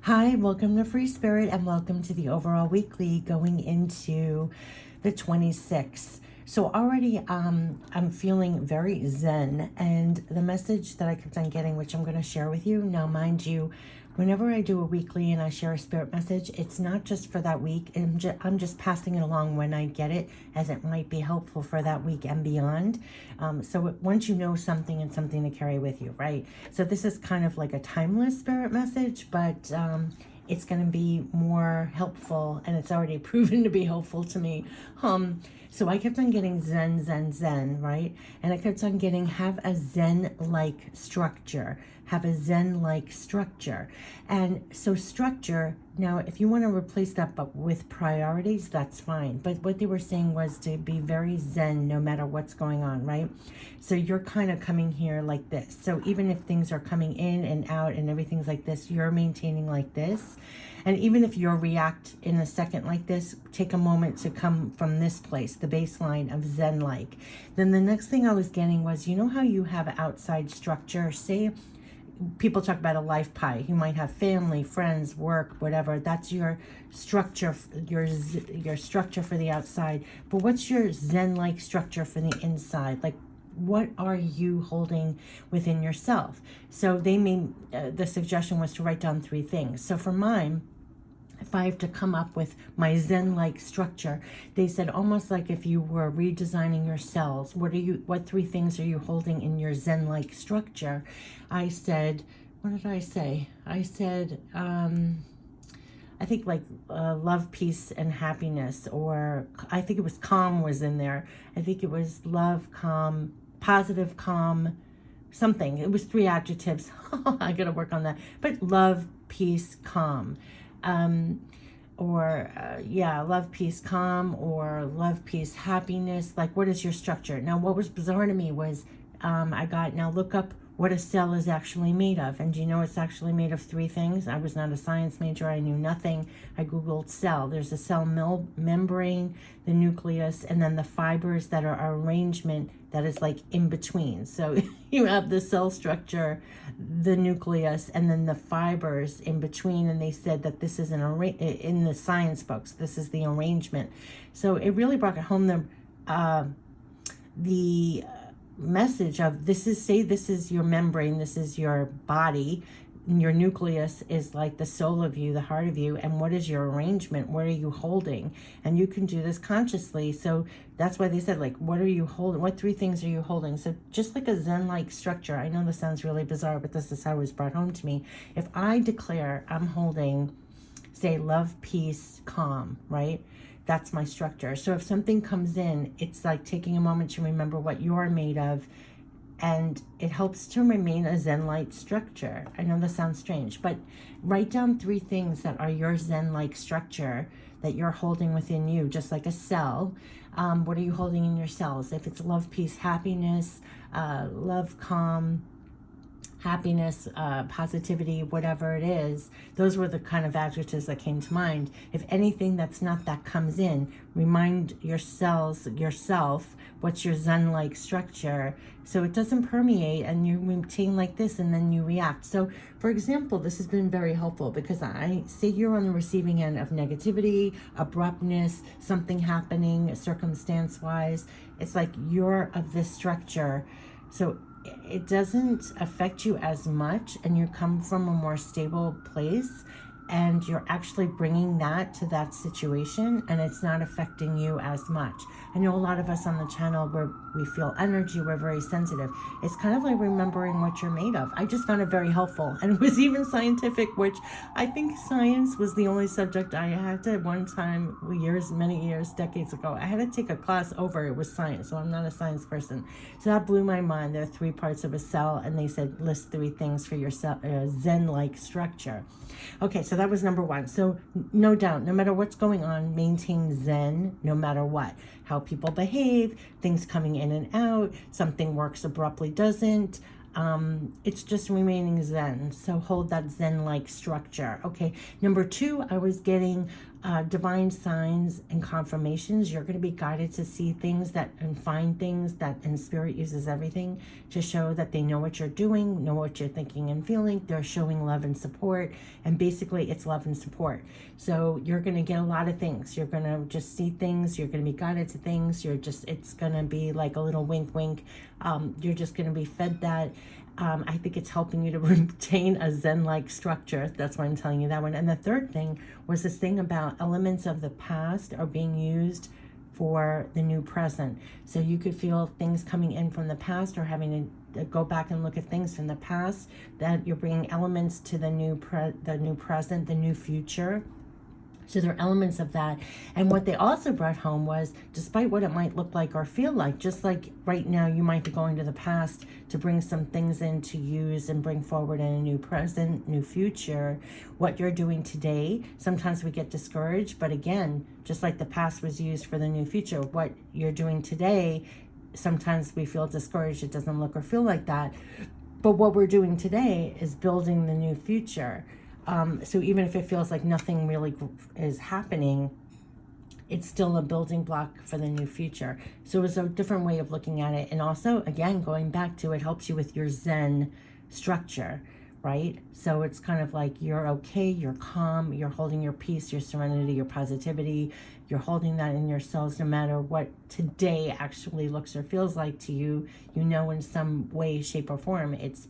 Hi, welcome to Free Spirit and welcome to the overall weekly going into the 26th. So already I'm feeling very zen, and the message that I kept on getting, which I'm going to share with you. Now, mind you, whenever I do a weekly and I share a spirit message, it's not just for that week. I'm just passing it along when I get it, as it might be helpful for that week and beyond. Once you know something, and something to carry with you, right? So this is kind of like a timeless spirit message, but it's going to be more helpful, and it's already proven to be helpful to me. So I kept on getting Zen, Zen, Zen, right? And I kept on getting have a Zen-like structure. Have a Zen-like structure. And so structure, now if you want to replace that but with priorities, that's fine. But what they were saying was to be very Zen no matter what's going on, right? So you're kind of coming here like this. So even if things are coming in and out and everything's like this, you're maintaining like this. And even if you react in a second like this, take a moment to come from this place, the baseline of Zen-like. Then the next thing I was getting was, you know how you have outside structure? Say, people talk about a life pie. You might have family, friends, work, whatever. That's your structure, your structure for the outside. But what's your Zen-like structure for the inside? Like, what are you holding within yourself? So they made the suggestion was to write down 3 things. So for mine, if I have to come up with my Zen-like structure, they said almost like if you were redesigning your cells, what 3 things are you holding in your Zen-like structure? I said, what did I say? I said, I think like love, peace, and happiness, or I think it was calm was in there. I think it was love, calm, positive, calm, something. It was 3 adjectives. I got to work on that. But love, peace, calm. Love, peace, calm, or love, peace, happiness. Like, what is your structure? Now, what was bizarre to me was now look up what a cell is actually made of. And do you know it's actually made of 3 things? I was not a science major. I knew nothing. I Googled cell. There's a cell membrane, the nucleus, and then the fibers that are arrangement that is like in between. So you have the cell structure, the nucleus, and then the fibers in between. And they said that this is in the science books, this is the arrangement. So it really brought home the message of this is your membrane, this is your body, your nucleus is like the soul of you, the heart of you, and what is your arrangement? What are you holding? And you can do this consciously. So that's why they said, like, what are you holding? What 3 things are you holding? So just like a Zen-like structure. I know this sounds really bizarre, but this is how it was brought home to me. If I declare I'm holding, say, love, peace, calm, right? That's my structure. So if something comes in, it's like taking a moment to remember what you're made of, and it helps to remain a Zen-like structure. I know this sounds strange, but write down 3 things that are your Zen-like structure that you're holding within you, just like a cell. What are you holding in your cells? If it's love, peace, happiness, love, calm, happiness, positivity, whatever it is, those were the kind of adjectives that came to mind. If anything that's not that comes in, remind yourself, what's your Zen-like structure, so it doesn't permeate and you maintain like this and then you react. So for example, this has been very helpful because I say you're on the receiving end of negativity, abruptness, something happening circumstance-wise. It's like you're of this structure. So it doesn't affect you as much, and you come from a more stable place, and you're actually bringing that to that situation, and it's not affecting you as much. I know a lot of us on the channel, where we feel energy, we're very sensitive. It's kind of like remembering what you're made of. I just found it very helpful, and it was even scientific, which I think science was the only subject I had to one time, many years, decades ago. I had to take a class over, it was science, so I'm not a science person. So that blew my mind. There are 3 parts of a cell, and they said list 3 things for your cell, Zen-like structure. Okay, so that was number 1. So no doubt, no matter what's going on, maintain Zen no matter what. How people behave, things coming in and out, something works abruptly, doesn't. It's just remaining Zen. So hold that Zen-like structure. Okay, number 2, I was getting divine signs and confirmations. You're going to be guided to see things that and find things that, and Spirit uses everything to show that they know what you're doing, know what you're thinking and feeling. They're showing love and support, and basically it's love and support. So you're going to get a lot of things. You're going to just see things. You're going to be guided to things. It's going to be like a little wink, wink. You're just going to be fed that. I think it's helping you to retain a Zen-like structure. That's why I'm telling you that one. And the third thing was this thing about elements of the past are being used for the new present. So you could feel things coming in from the past, or having to go back and look at things from the past, that you're bringing elements to the new present, the new future. So there are elements of that. And what they also brought home was, despite what it might look like or feel like, just like right now you might be going to the past to bring some things in to use and bring forward in a new present, new future, what you're doing today, sometimes we get discouraged. But again, just like the past was used for the new future, what you're doing today, sometimes we feel discouraged. It doesn't look or feel like that. But what we're doing today is building the new future. So even if it feels like nothing really is happening, it's still a building block for the new future. So it's a different way of looking at it. And also, again, going back to, it helps you with your Zen structure, right? So it's kind of like you're okay, you're calm, you're holding your peace, your serenity, your positivity. You're holding that in yourselves no matter what today actually looks or feels like to you. You know, in some way, shape, or form, it's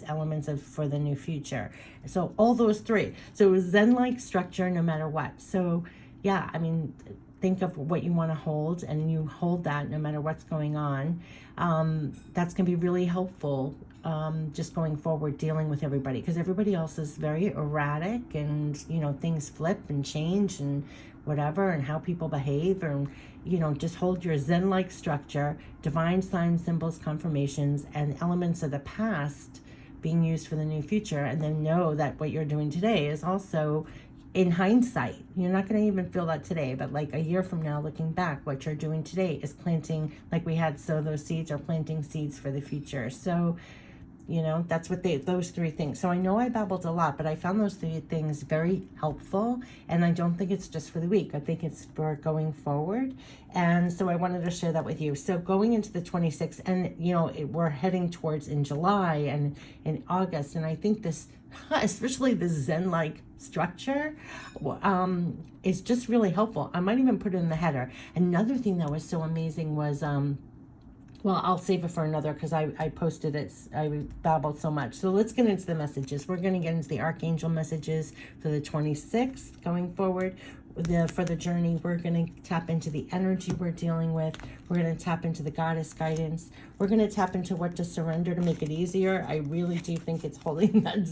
elements of for the new future. So all those three. So it was Zen-like structure no matter what. So yeah, I mean, think of what you want to hold, and you hold that no matter what's going on. That's going to be really helpful just going forward, dealing with everybody, because everybody else is very erratic, and you know, things flip and change and whatever, and how people behave. And you know, just hold your Zen-like structure, divine signs, symbols, confirmations, and elements of the past being used for the new future. And then know that what you're doing today is also, in hindsight, you're not going to even feel that today, but like a year from now, looking back, what you're doing today is planting, like we had, sow those seeds, or planting seeds for the future. So you know, that's what those three things. So I know I babbled a lot, but I found those three things very helpful. And I don't think it's just for the week. I think it's for going forward. And so I wanted to share that with you. So going into the 26th, and, you know, we're heading towards in July and in August. And I think this, especially the Zen-like structure, is just really helpful. I might even put it in the header. Another thing that was so amazing was, well, I'll save it for another, because I posted it. I babbled so much. So let's get into the messages. We're going to get into the Archangel messages for the 26th going forward. For the journey, we're going to tap into the energy we're dealing with. We're going to tap into the goddess guidance. We're going to tap into what to surrender to make it easier. I really do think it's holding that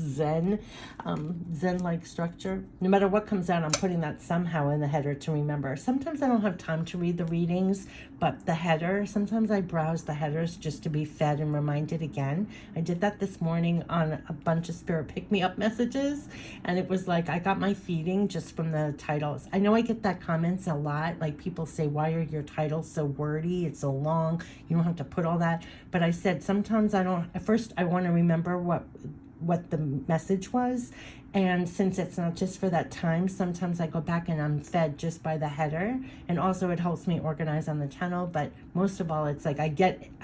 Zen-like structure. No matter what comes out, I'm putting that somehow in the header to remember. Sometimes I don't have time to read the readings, but the header, sometimes I browse the headers just to be fed and reminded again. I did that this morning on a bunch of Spirit pick-me-up messages, and it was like I got my feeding just from the titles. I know I get that comments a lot, like people say, why are your titles so wordy? It's so long. You don't have to put all that. But I said, sometimes I don't, at first I want to remember what the message was. And since it's not just for that time, sometimes I go back and I'm fed just by the header. And also it helps me organize on the channel. But most of all, it's like I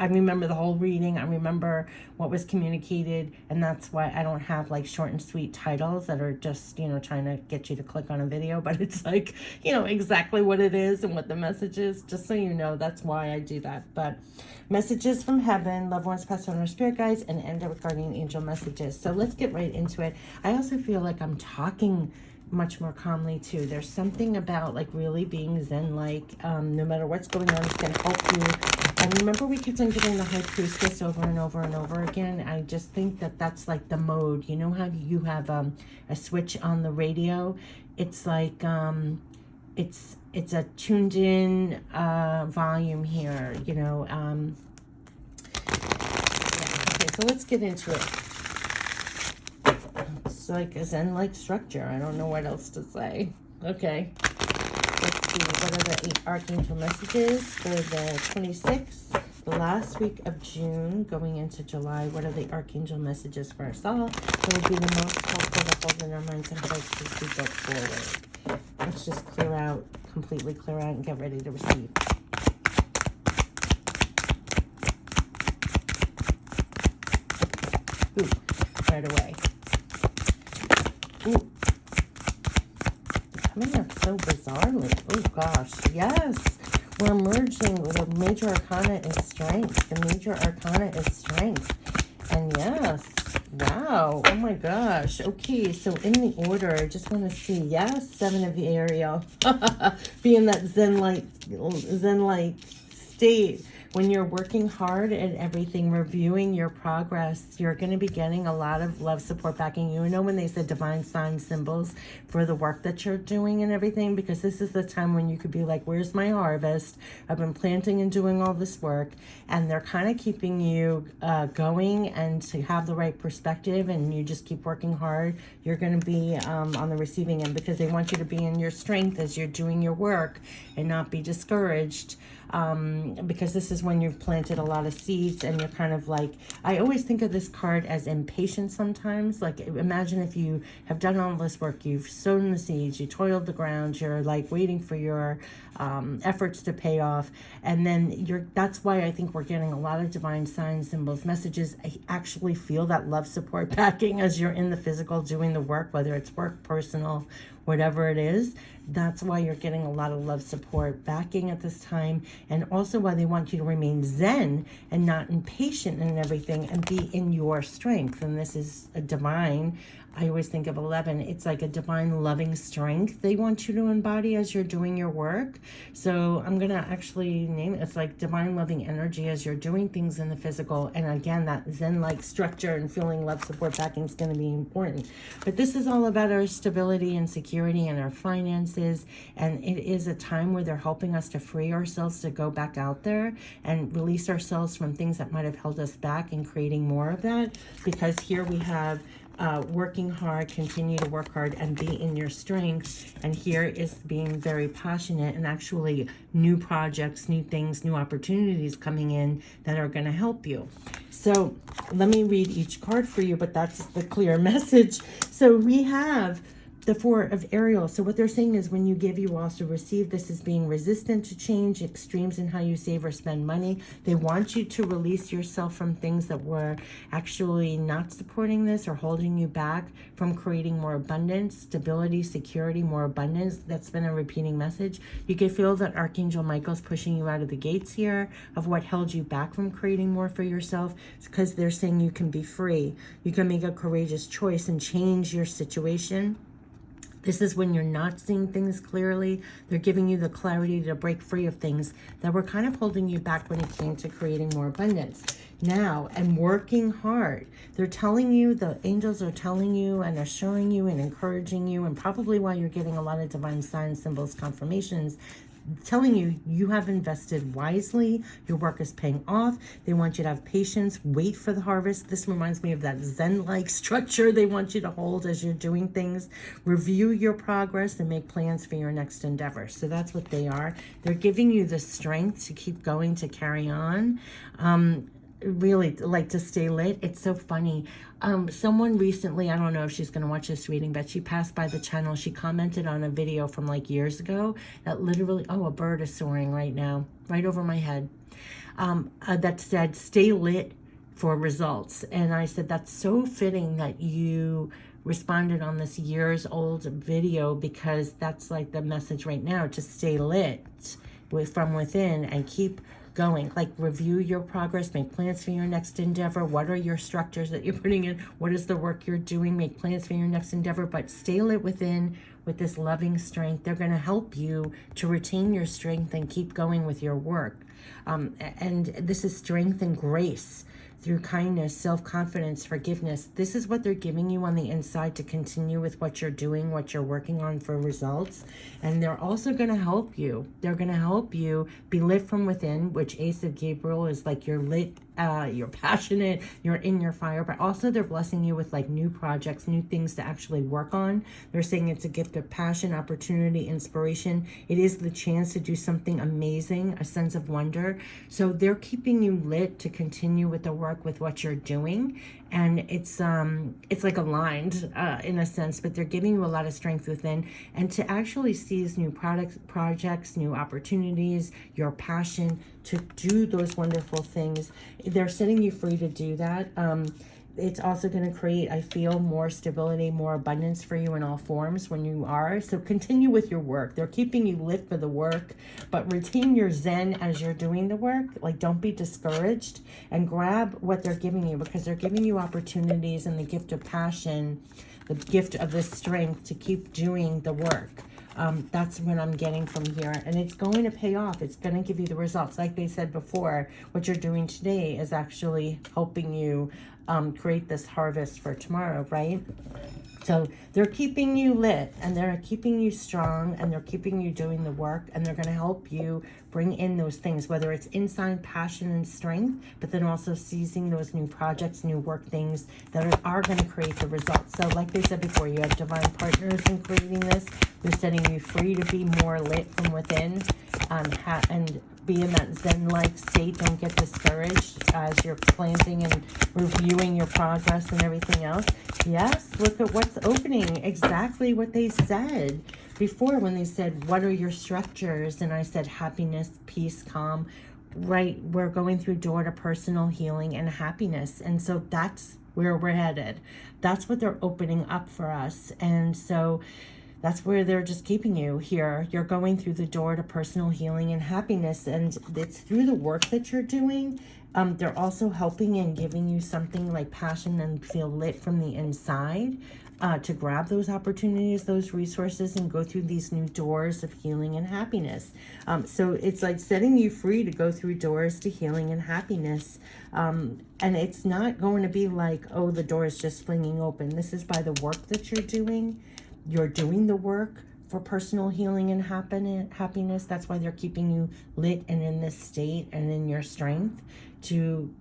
remember the whole reading. I remember what was communicated. And that's why I don't have like short and sweet titles that are just, you know, trying to get you to click on a video. But it's like, you know, exactly what it is and what the message is. Just so you know, that's why I do that. But messages from heaven, loved ones, past owner, spirit guides, and angelic guardian angel messages. So let's get right into it. I also feel like I'm talking much more calmly too. There's something about like really being Zen-like. No matter what's going on, it's going to help you. And remember, we keep on getting the High Priestess over and over and over again. I just think that that's like the mode. You know how you have a switch on the radio? It's like it's a tuned in volume here, you know. Okay, so let's get into it. It's like a Zen-like structure. I don't know what else to say. Okay, let's see. What are the 8 Archangel messages for the 26th, the last week of June, going into July? What are the Archangel messages for us all? What would be the most helpful to hold in our minds and hearts as we go forward? Let's just clear out, completely clear out and get ready to receive. Ooh, right away. Ooh. Coming up so bizarrely. Oh gosh, yes. We're merging with a major arcana is strength. The major arcana is strength. And yes, wow, oh my gosh. Okay, so in the order, I just want to see, yes, 7 of the Ariel. Be in that Zen-like state. When you're working hard at everything, reviewing your progress, you're going to be getting a lot of love, support, backing. You know when they said divine signs, symbols for the work that you're doing and everything, because this is the time when you could be like, where's my harvest? I've been planting and doing all this work, and they're kind of keeping you going and to have the right perspective, and you just keep working hard. You're going to be on the receiving end, because they want you to be in your strength as you're doing your work and not be discouraged. Because this is when you've planted a lot of seeds and you're kind of like, I always think of this card as impatient sometimes. Like, imagine if you have done all this work, you've sown the seeds, you toiled the ground, you're like waiting for your efforts to pay off, and then that's why I think we're getting a lot of divine signs, symbols, messages. I actually feel that love, support, backing as you're in the physical doing the work, whether it's work, personal, whatever it is. That's why you're getting a lot of love, support, backing at this time, and also why they want you to remain zen and not impatient and everything, and be in your strength. And this is a divine, I always think of 11, it's like a divine loving strength they want you to embody as you're doing your work. So I'm going to actually name it, it's like divine loving energy as you're doing things in the physical. And again, that Zen-like structure and feeling love, support, backing is going to be important. But this is all about our stability and security and our finances. And it is a time where they're helping us to free ourselves to go back out there and release ourselves from things that might have held us back, and creating more of that. Because here we have working hard, continue to work hard and be in your strength. And here is being very passionate, and actually new projects, new things, new opportunities coming in that are going to help you. So let me read each card for you, but that's the clear message. So we have the 4 of Ariel. So what they're saying is, when you give, you also receive. This is being resistant to change, extremes in how you save or spend money. They want you to release yourself from things that were actually not supporting this or holding you back from creating more abundance, stability, security, more abundance. That's been a repeating message. You can feel that Archangel Michael's pushing you out of the gates here of what held you back from creating more for yourself. It's because they're saying you can be free. You can make a courageous choice and change your situation. This is when you're not seeing things clearly. They're giving you the clarity to break free of things that were kind of holding you back when it came to creating more abundance. Now, and working hard. They're telling you, the angels are telling you and assuring you and encouraging you, and probably why you're getting a lot of divine signs, symbols, confirmations, telling you you have invested wisely, your work is paying off. They want you to have patience, wait for the harvest. This reminds me of that Zen-like structure they want you to hold as you're doing things. Review your progress and make plans for your next endeavor. So that's what they are. They're giving you the strength to keep going, to carry on. Really, like, to stay lit. It's so funny. Someone recently, I don't know if she's going to watch this reading, but she passed by the channel. She commented on a video from like years ago that literally, oh, a bird is soaring right now, right over my head, that said, stay lit for results. And I said, that's so fitting that you responded on this years old video, because that's like the message right now, to stay lit from within and keep going. Like, review your progress, make plans for your next endeavor. What are your structures that you're putting in? What is the work you're doing? Make plans for your next endeavor, but stay lit within with this loving strength. They're going to help you to retain your strength and keep going with your work. And this is strength and grace through kindness, self-confidence, forgiveness. This is what they're giving you on the inside to continue with what you're doing, what you're working on for results. And they're also going to help you. They're going to help you be lit from within, which Ace of Gabriel is like, you're lit, you're passionate, you're in your fire, but also they're blessing you with like new projects, new things to actually work on. They're saying it's a gift of passion, opportunity, inspiration. It is the chance to do something amazing, a sense of wonder. So they're keeping you lit to continue with the work, with what you're doing. and it's like aligned in a sense, but they're giving you a lot of strength within, and to actually seize new projects, new opportunities, your passion to do those wonderful things. They're setting you free to do that. It's also going to create, I feel, more stability, more abundance for you in all forms when you are. So continue with your work. They're keeping you lit for the work, but retain your Zen as you're doing the work. Like, don't be discouraged, and grab what they're giving you, because they're giving you opportunities and the gift of passion, the gift of the strength to keep doing the work. That's what I'm getting from here, and it's going to pay off. It's going to give you the results. Like they said before, what you're doing today is actually helping you create this harvest for tomorrow, right? So they're keeping you lit, and they're keeping you strong, and they're keeping you doing the work, and they're going to help you bring in those things, whether it's inside passion and strength, but then also seizing those new projects, new work things that are going to create the results. So like they said before, you have divine partners in creating this. They're setting you free to be more lit from within, and be in that Zen-like state. Don't get discouraged as you're planting and reviewing your progress and everything else. Yes, look at what's opening. Exactly what they said before when they said, what are your structures? And I said, happiness, peace, calm. Right, we're going through door to personal healing and happiness. And so that's where we're headed. That's what they're opening up for us. And so that's where they're just keeping you here. You're going through the door to personal healing and happiness, and it's through the work that you're doing. They're also helping and giving you something like passion and feel lit from the inside to grab those opportunities, those resources, and go through these new doors of healing and happiness. So it's like setting you free to go through doors to healing and happiness. And it's not going to be like, oh, the door is just flinging open. This is by the work that you're doing. You're doing the work for personal healing and happiness. That's why they're keeping you lit and in this state and in your strength to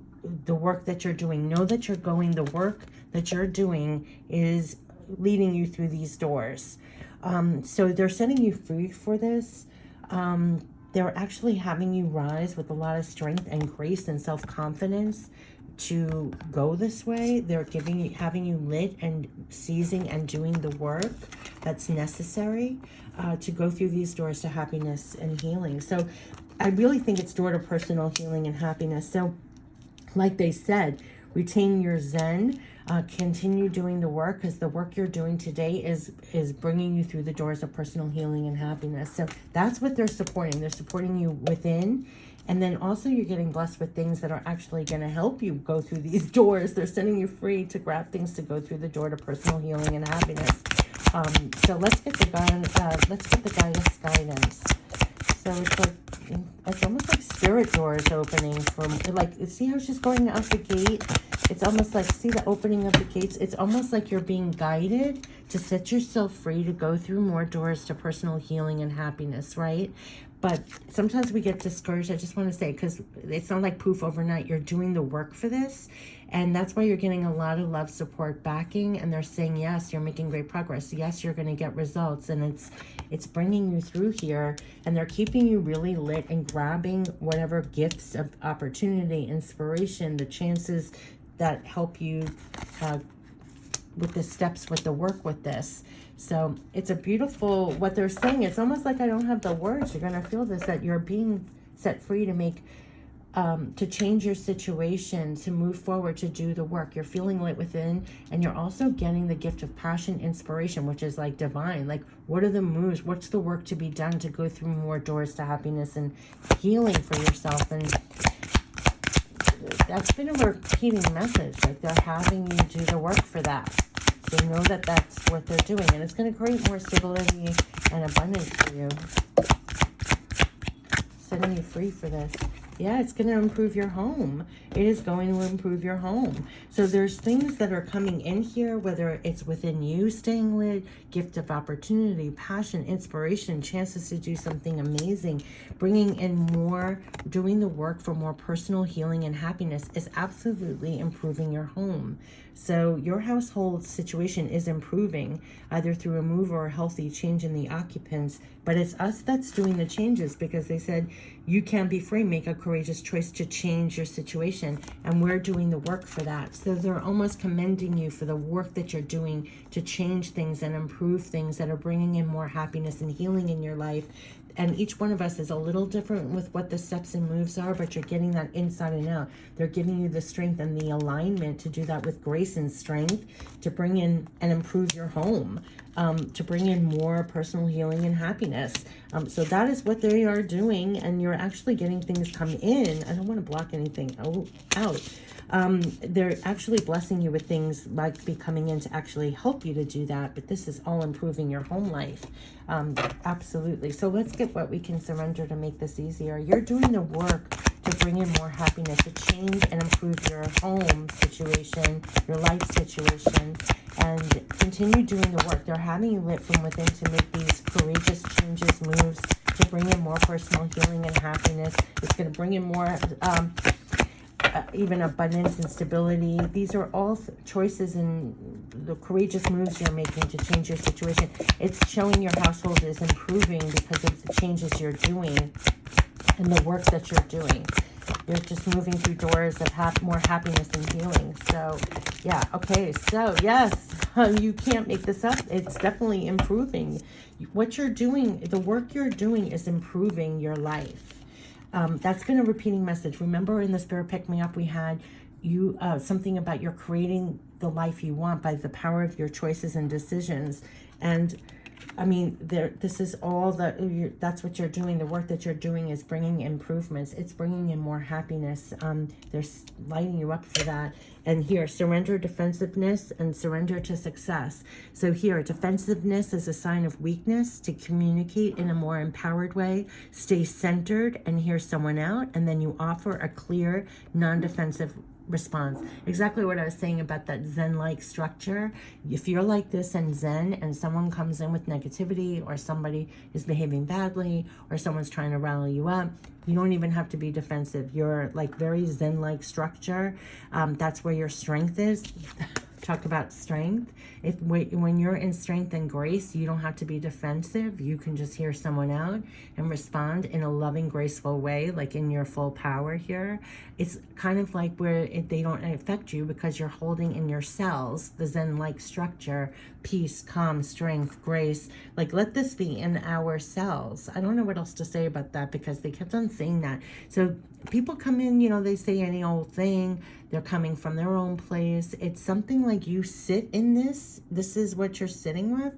the work that you're doing. Know that you're going, the work that you're doing is leading you through these doors. So they're setting you free for this. They're actually having you rise with a lot of strength and grace and self-confidence to go this way. They're having you lit and seizing and doing the work that's necessary to go through these doors to happiness and healing. So I really think it's door to personal healing and happiness. So like they said, retain your Zen, continue doing the work, because the work you're doing today is bringing you through the doors of personal healing and happiness. So that's what they're supporting. They're supporting you within. And then also you're getting blessed with things that are actually going to help you go through these doors. They're setting you free to grab things to go through the door to personal healing and happiness. So let's get the guidance. So it's like, it's almost like spirit doors opening from, like, see how she's going out the gate? It's almost like, see the opening of the gates? It's almost like you're being guided to set yourself free to go through more doors to personal healing and happiness, right? But sometimes we get discouraged. I just want to say, because it's not like poof overnight. You're doing the work for this. And that's why you're getting a lot of love, support, backing. And they're saying, yes, you're making great progress. Yes, you're going to get results. And it's bringing you through here. And they're keeping you really lit and grabbing whatever gifts of opportunity, inspiration, the chances that help you with the steps, with the work with this. So it's a beautiful, what they're saying. It's almost like I don't have the words. You're going to feel this, that you're being set free to make, to change your situation, to move forward, to do the work. You're feeling lit within, and you're also getting the gift of passion, inspiration, which is like divine. Like, what are the moves? What's the work to be done to go through more doors to happiness and healing for yourself? And that's been a repeating message. Like, they're having you do the work for that. So know that that's what they're doing, and it's going to create more stability and abundance for you. Setting you free for this. Yeah, it's going to improve your home. It is going to improve your home. So there's things that are coming in here, whether it's within you staying lit, gift of opportunity, passion, inspiration, chances to do something amazing, bringing in more, doing the work for more personal healing and happiness is absolutely improving your home. So your household situation is improving, either through a move or a healthy change in the occupants. But it's us that's doing the changes, because they said you can be free, make a courageous choice to change your situation. And we're doing the work for that. So they're almost commending you for the work that you're doing to change things and improve things that are bringing in more happiness and healing in your life. And each one of us is a little different with what the steps and moves are, but you're getting that inside and out. They're giving you the strength and the alignment to do that with grace and strength, to bring in and improve your home, to bring in more personal healing and happiness. So that is what they are doing, and you're actually getting things come in. I don't want to block anything out. They're actually blessing you with things like be coming in to actually help you to do that, but this is all improving your home life. Absolutely. So let's get what we can surrender to make this easier. You're doing the work to bring in more happiness, to change and improve your home situation, your life situation, and continue doing the work. They're having you lit from within to make these courageous changes, moves, to bring in more personal healing and happiness. It's going to bring in more even abundance and stability. These are all choices and the courageous moves you're making to change your situation. It's showing your household is improving because of the changes you're doing and the work that you're doing. You're just moving through doors of more happiness and healing. So, yeah, okay. So, yes, you can't make this up. It's definitely improving. What you're doing, the work you're doing is improving your life. That's been a repeating message. Remember in the Spirit Pick Me Up, we had you something about you're creating the life you want by the power of your choices and decisions. And I mean, this is all that's what you're doing. The work that you're doing is bringing improvements. It's bringing in more happiness. They're lighting you up for that. And here, surrender defensiveness and surrender to success. So here, defensiveness is a sign of weakness. To communicate in a more empowered way, stay centered and hear someone out. And then you offer a clear, non-defensive response. Exactly what I was saying about that Zen-like structure. If you're like this in Zen and someone comes in with negativity, or somebody is behaving badly, or someone's trying to rally you up, you don't even have to be defensive. You're like very Zen-like structure. That's where your strength is. Talk about strength. When you're in strength and grace, you don't have to be defensive. You can just hear someone out and respond in a loving, graceful way, like in your full power here. It's kind of like where they don't affect you because you're holding in your cells the Zen-like structure, peace, calm, strength, grace. Like, let this be in our cells. I don't know what else to say about that because they kept on saying that. So people come in, they say any old thing. They're coming from their own place. It's something like you sit in this. This is what you're sitting with.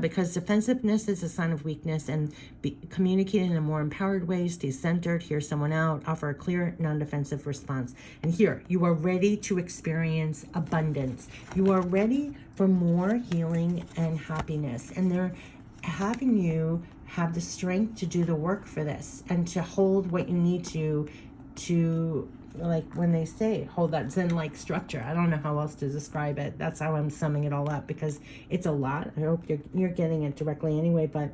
Because defensiveness is a sign of weakness, and communicate in a more empowered way, stay centered, hear someone out, offer a clear, non-defensive response. And here, you are ready to experience abundance. You are ready for more healing and happiness. And they're having you have the strength to do the work for this and to hold what you need to like when they say hold that Zen-like structure. I don't know how else to describe it. That's how I'm summing it all up because it's a lot. I hope you're getting it directly anyway. But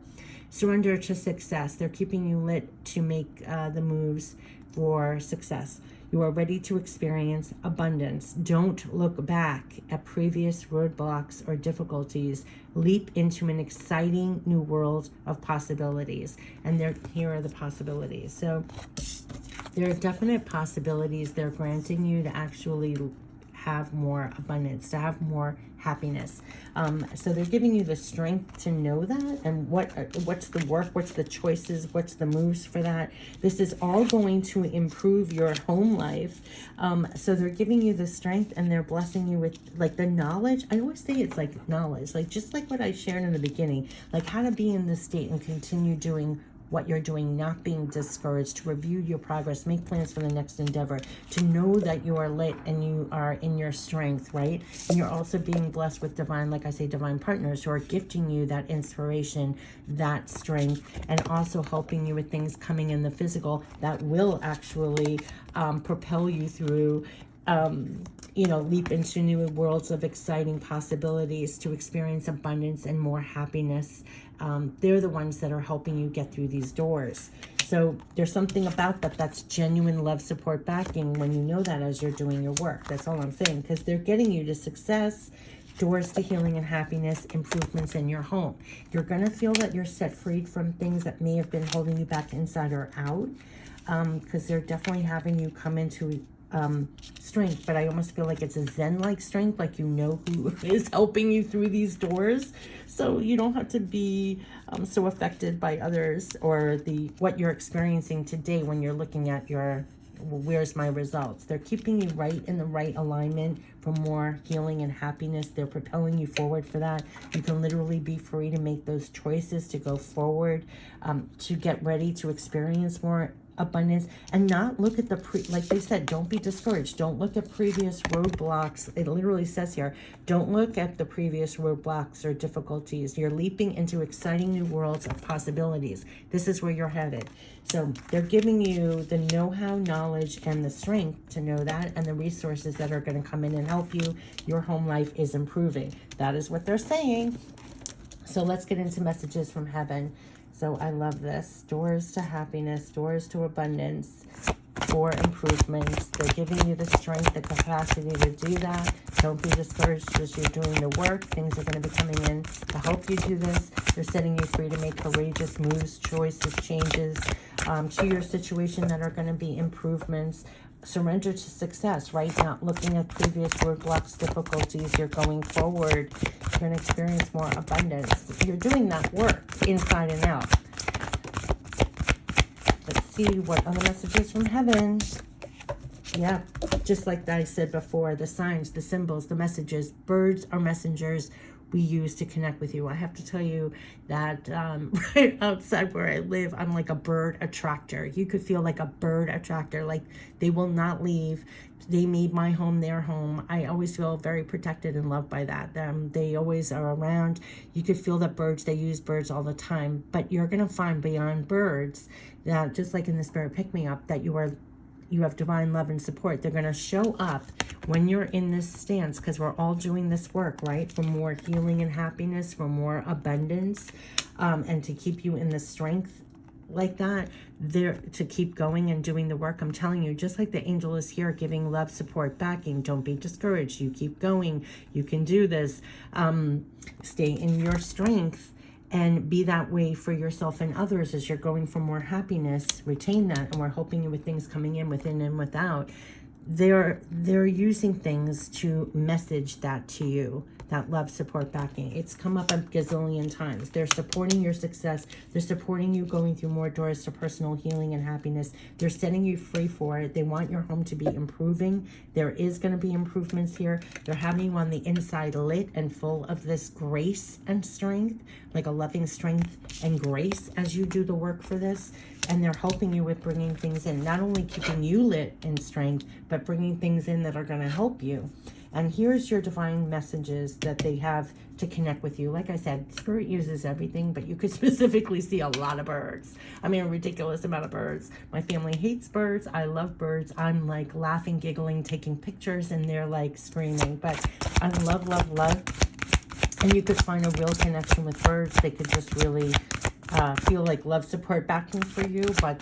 surrender to success. They're keeping you lit to make the moves for success. You are ready to experience abundance. Don't look back at previous roadblocks or difficulties. Leap into an exciting new world of possibilities. And here are the possibilities. So there are definite possibilities they're granting you to actually have more abundance, to have more happiness. So they're giving you the strength to know that, and what's the work, what's the choices, what's the moves for that. This is all going to improve your home life. So they're giving you the strength, and they're blessing you with like the knowledge. I always say it's like knowledge, like just like what I shared in the beginning, like how to be in this state and continue doing what you're doing, not being discouraged, to review your progress, make plans for the next endeavor, to know that you are lit and you are in your strength, right? And you're also being blessed with divine, like I say, divine partners who are gifting you that inspiration, that strength, and also helping you with things coming in the physical that will actually propel you through leap into new worlds of exciting possibilities to experience abundance and more happiness. They're the ones that are helping you get through these doors. So there's something about that that's genuine love, support, backing when you know that as you're doing your work. That's all I'm saying, because they're getting you to success, doors to healing and happiness, improvements in your home. You're going to feel that you're set free from things that may have been holding you back inside or out, because they're definitely having you come into strength, but I almost feel like it's a Zen-like strength, like you know who is helping you through these doors, so you don't have to be so affected by others or what you're experiencing today when you're looking at your where's my results. They're keeping you right in the right alignment for more healing and happiness. They're propelling you forward for that. You can literally be free to make those choices, to go forward, to get ready to experience more abundance, and not look at like they said, don't be discouraged. Don't look at previous roadblocks. It literally says here, don't look at the previous roadblocks or difficulties. You're leaping into exciting new worlds of possibilities. This is where you're headed. So they're giving you the know-how, knowledge, and the strength to know that, and the resources that are going to come in and help you. Your home life is improving. That is what they're saying. So let's get into messages from heaven. So I love this. Doors to happiness, doors to abundance, for improvements. They're giving you the strength, the capacity to do that. Don't be discouraged as you're doing the work. Things are going to be coming in to help you do this. They're setting you free to make courageous moves, choices, changes to your situation that are going to be improvements. Surrender to success, right? Not looking at previous roadblocks, difficulties. You're going forward. You're going to experience more abundance. You're doing that work inside and out. Let's see what other messages from heaven. Yeah, just like I said before, the signs, the symbols, the messages. Birds are messengers we use to connect with you. I have to tell you that right outside where I live, I'm like a bird attractor. You could feel like a bird attractor, like they will not leave. They made my home their home. I always feel very protected and loved by that. They always are around. You could feel that birds, they use birds all the time, but you're going to find beyond birds that, just like in the Spirit Pick Me Up, that you have divine love and support. They're going to show up when you're in this stance, because we're all doing this work, right? For more healing and happiness, for more abundance, and to keep you in the strength like that, there to keep going and doing the work. I'm telling you, just like the angel is here giving love, support, backing. Don't be discouraged. You keep going. You can do this. Stay in your strength and be that way for yourself and others as you're going for more happiness. Retain that, and we're helping you with things coming in within and without. They're using things to message that to you, that love, support, backing. It's come up a gazillion times. They're supporting your success. They're supporting you going through more doors to personal healing and happiness. They're setting you free for it. They want your home to be improving. There is going to be improvements here. They're having you on the inside lit and full of this grace and strength, like a loving strength and grace as you do the work for this. And they're helping you with bringing things in, not only keeping you lit in strength, but bringing things in that are going to help you. And here's your divine messages that they have to connect with you. Like I said, Spirit uses everything, but you could specifically see a lot of birds. I mean, a ridiculous amount of birds. My family hates birds. I love birds. I'm like laughing, giggling, taking pictures, and they're like screaming. But I love, love, love. And you could find a real connection with birds. They could just really feel like love, support, backing for you, but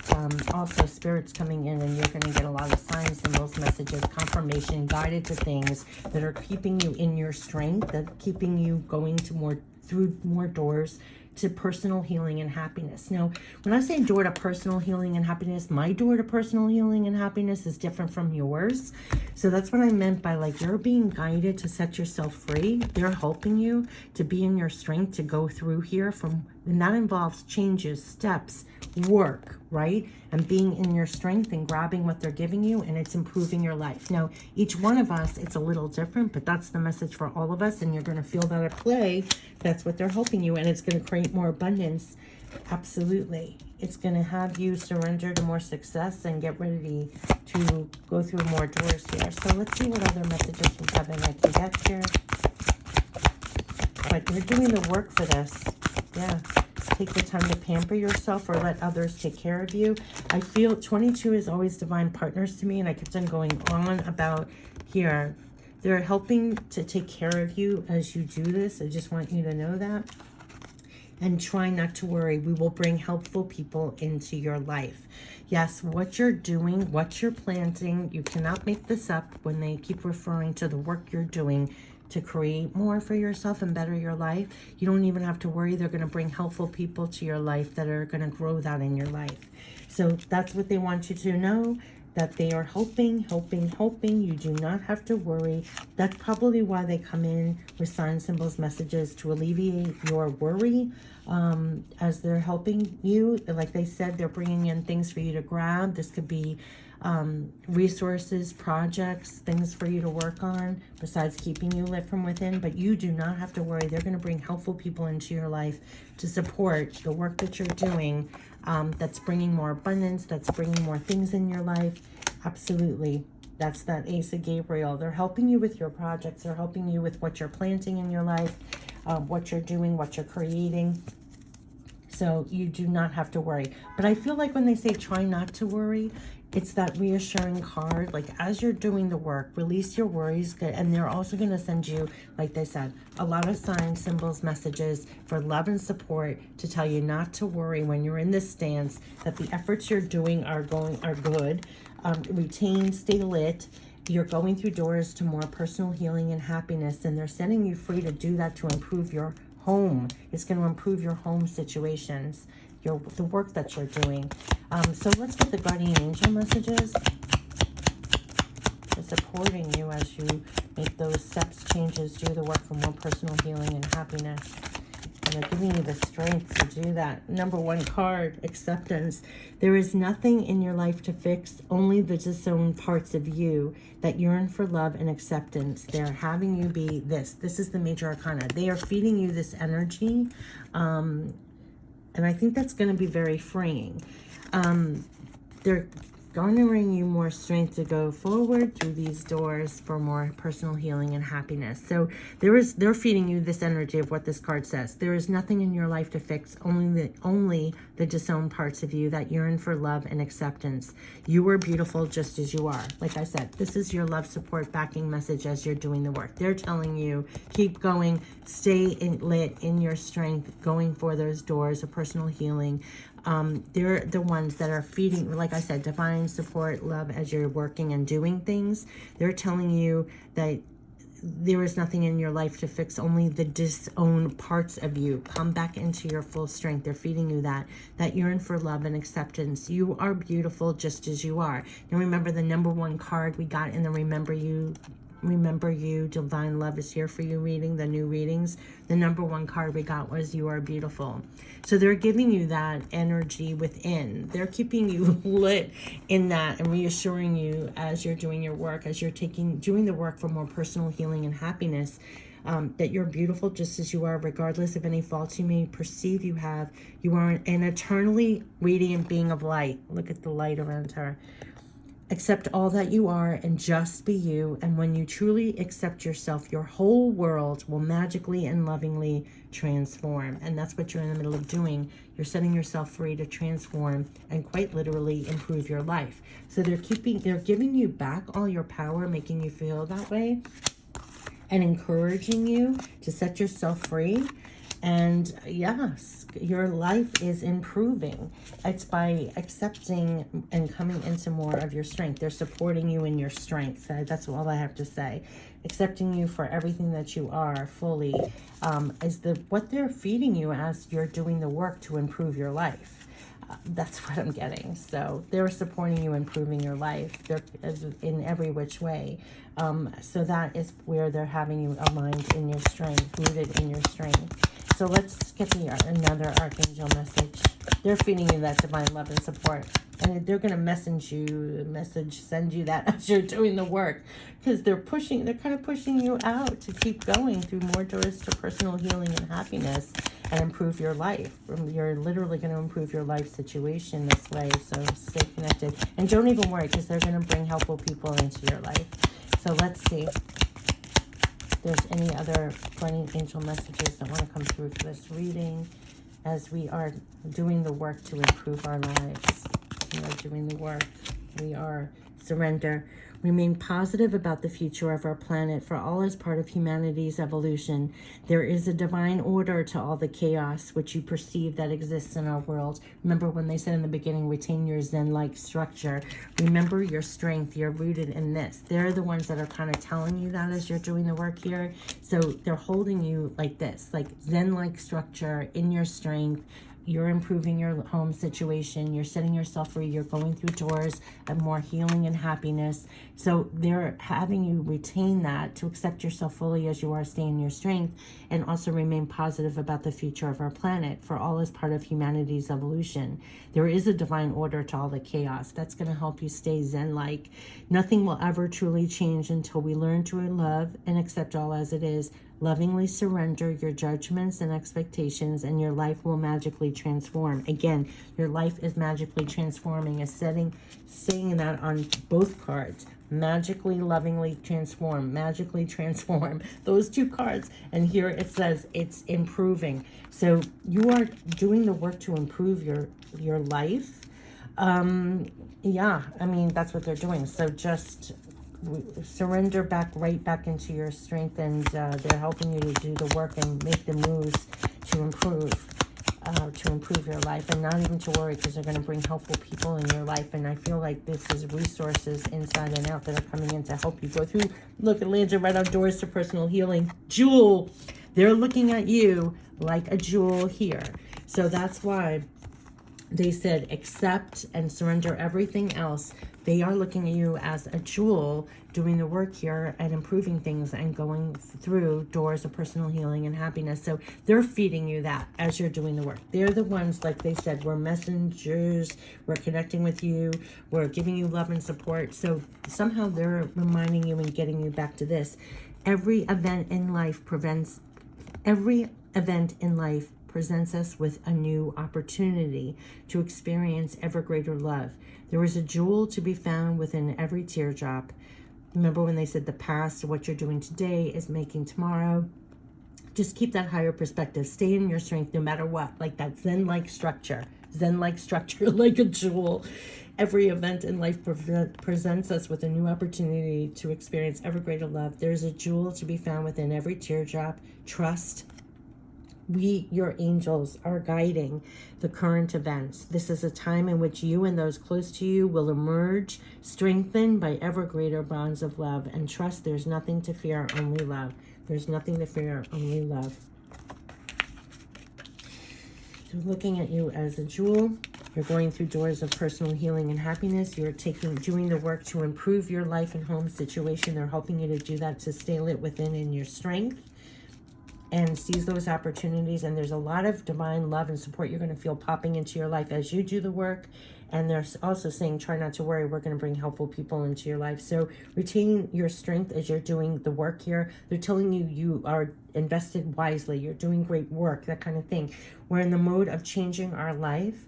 also Spirit's coming in, and you're going to get a lot of signs, symbols, messages, confirmation, guided to things that are keeping you in your strength, that are keeping you going to through more doors to personal healing and happiness. Now, when I say door to personal healing and happiness, my door to personal healing and happiness is different from yours. So that's what I meant by, like, you're being guided to set yourself free. They're helping you to be in your strength to go through here and that involves changes, steps, work, right? And being in your strength and grabbing what they're giving you, and it's improving your life. Now, each one of us, it's a little different, but that's the message for all of us, and you're going to feel that at play. That's what they're helping you, and it's going to create more abundance. Absolutely. It's going to have you surrender to more success and get ready to go through more doors here. So let's see what other messages from heaven I can get here. But you're doing the work for this. Yeah. Take the time to pamper yourself or let others take care of you. I feel 22 is always divine partners to me, and I kept on going on about here. They're helping to take care of you as you do this. I just want you to know that. And try not to worry. We will bring helpful people into your life. Yes, what you're doing, what you're planting, you cannot make this up when they keep referring to the work you're doing to create more for yourself and better your life. You don't even have to worry. They're going to bring helpful people to your life that are going to grow that in your life. So that's what they want you to know, that they are hoping. You do not have to worry. That's probably why they come in with signs, symbols, messages to alleviate your worry. As they're helping you, like they said, they're bringing in things for you to grab. This could be resources, projects, things for you to work on besides keeping you lit from within. But you do not have to worry. They're going to bring helpful people into your life to support the work that you're doing. That's bringing more abundance, that's bringing more things in your life. Absolutely. That's that Ace of Gabriel. They're helping you with your projects. They're helping you with what you're planting in your life, what you're doing, what you're creating. So you do not have to worry. But I feel like when they say try not to worry, it's that reassuring card. Like as you're doing the work, release your worries. And they're also going to send you, like they said, a lot of signs, symbols, messages for love and support to tell you not to worry when you're in this stance, that the efforts you're doing are good. Retain, stay lit. You're going through doors to more personal healing and happiness, and they're setting you free to do that to improve your home. It's going to improve your home situations, the work that you're doing. So let's get the guardian angel messages. They're supporting you as you make those steps, changes, do the work for more personal healing and happiness. And they're giving you the strength to do that. Number 1 card, acceptance. There is nothing in your life to fix, only the disowned parts of you that yearn for love and acceptance. They're having you be this. This is the major arcana. They are feeding you this energy. And I think that's going to be very freeing. They're garnering you more strength to go forward through these doors for more personal healing and happiness. So they're feeding you this energy of what this card says. There is nothing in your life to fix, only the disowned parts of you that yearn for love and acceptance. You are beautiful just as you are. Like I said, this is your love, support, backing message as you're doing the work. They're telling you, keep going, stay lit in your strength, going for those doors of personal healing. They're the ones that are feeding, like I said, divine support, love as you're working and doing things. They're telling you that there is nothing in your life to fix, only the disowned parts of you. Come back into your full strength. They're feeding you that yearn for love and acceptance. You are beautiful just as you are. Now remember, the number 1 card we got in the Remember You, Divine Love is Here for You reading, the new readings. The number 1 card we got was You Are Beautiful. So they're giving you that energy within. They're keeping you lit in that and reassuring you as you're doing your work, as you're doing the work for more personal healing and happiness, that you're beautiful just as you are, regardless of any faults you may perceive you have. You are an eternally radiant being of light. Look at the light around her. Accept all that you are and just be you. And when you truly accept yourself, your whole world will magically and lovingly transform. And that's what you're in the middle of doing. You're setting yourself free to transform and quite literally improve your life. So they're giving you back all your power, making you feel that way, and encouraging you to set yourself free. And yes, your life is improving. It's by accepting and coming into more of your strength. They're supporting you in your strength. That's all I have to say. Accepting you for everything that you are fully is what they're feeding you as you're doing the work to improve your life. That's what I'm getting. So they're supporting you, improving your life. They're in every which way. So that is where they're having you aligned in your strength, rooted in your strength. So let's get another Archangel message. They're feeding you that divine love and support. And they're going to send you that as you're doing the work. Because they're kind of pushing you out to keep going through more doors to personal healing and happiness and improve your life. You're literally going to improve your life situation this way. So stay connected. And don't even worry, because they're going to bring helpful people into your life. So let's see if there's any other guardian angel messages that want to come through for this reading as we are doing the work to improve our lives. We are doing the work. We are surrender. Remain positive about the future of our planet, for all is part of humanity's evolution. There is a divine order to all the chaos which you perceive that exists in our world. Remember when they said in the beginning, retain your Zen-like structure. Remember your strength. You're rooted in this. They're the ones that are kind of telling you that as you're doing the work here. So they're holding you like this, like Zen-like structure in your strength. You're improving your home situation. You're setting yourself free. You're going through doors of more healing and happiness. So they're having you retain that, to accept yourself fully as you are, stay in your strength, and also remain positive about the future of our planet, for all is part of humanity's evolution. There is a divine order to all the chaos. That's going to help you stay Zen-like. Nothing will ever truly change until we learn to love and accept all as it is. Lovingly surrender your judgments and expectations, and your life will magically transform. Again, your life is magically transforming. Is saying that on both cards. Magically, lovingly transform. Magically transform. Those two cards. And here it says it's improving. So you are doing the work to improve your life. Yeah, I mean, that's what they're doing. So just surrender right back into your strength, and they're helping you to do the work and make the moves to improve your life, and not even to worry, because they're going to bring helpful people in your life. And I feel like this is resources inside and out that are coming in to help you go through. Look, it lands right on doors to personal healing. Jewel, they're looking at you like a jewel here. So that's why they said accept and surrender everything else. They are looking at you as a jewel, doing the work here and improving things and going through doors of personal healing and happiness. So they're feeding you that as you're doing the work. They're the ones, like they said, we're messengers, we're connecting with you, we're giving you love and support. So somehow they're reminding you and getting you back to this. Every event in life presents us with a new opportunity to experience ever greater love. There is a jewel to be found within every teardrop. Remember when they said the past, what you're doing today is making tomorrow. Just keep that higher perspective. Stay in your strength no matter what. Like that Zen-like structure. Zen-like structure, like a jewel. Every event in life presents us with a new opportunity to experience ever greater love. There's a jewel to be found within every teardrop. Trust. We, your angels, are guiding the current events. This is a time in which you and those close to you will emerge, strengthened by ever greater bonds of love. And trust, there's nothing to fear, only love. There's nothing to fear, only love. They're looking at you as a jewel. You're going through doors of personal healing and happiness. You're doing the work to improve your life and home situation. They're helping you to do that, to stay lit within in your strength and seize those opportunities. And there's a lot of divine love and support you're going to feel popping into your life as you do the work. And they're also saying, try not to worry. We're going to bring helpful people into your life. So retain your strength as you're doing the work here. They're telling you you are invested wisely. You're doing great work, that kind of thing. We're in the mode of changing our life.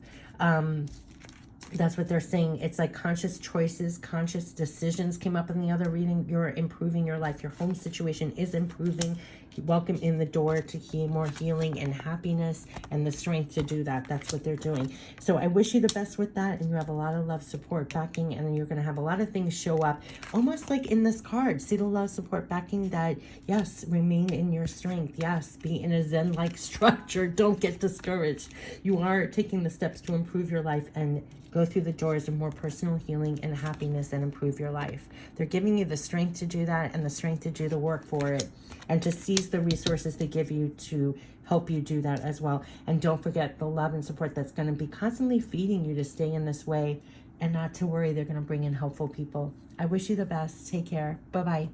That's what they're saying. It's like conscious choices, conscious decisions came up in the other reading. You're improving your life. Your home situation is improving. Welcome in the door to more healing and happiness and the strength to do that. That's what they're doing. So I wish you the best with that. And you have a lot of love, support, backing. And you're going to have a lot of things show up. Almost like in this card. See the love, support, backing that, yes, remain in your strength. Yes, be in a Zen-like structure. Don't get discouraged. You are taking the steps to improve your life and go through the doors of more personal healing and happiness and improve your life. They're giving you the strength to do that and the strength to do the work for it and to seize the resources they give you to help you do that as well. And don't forget the love and support that's going to be constantly feeding you to stay in this way, and not to worry. They're going to bring in helpful people. I wish you the best. Take care. Bye-bye.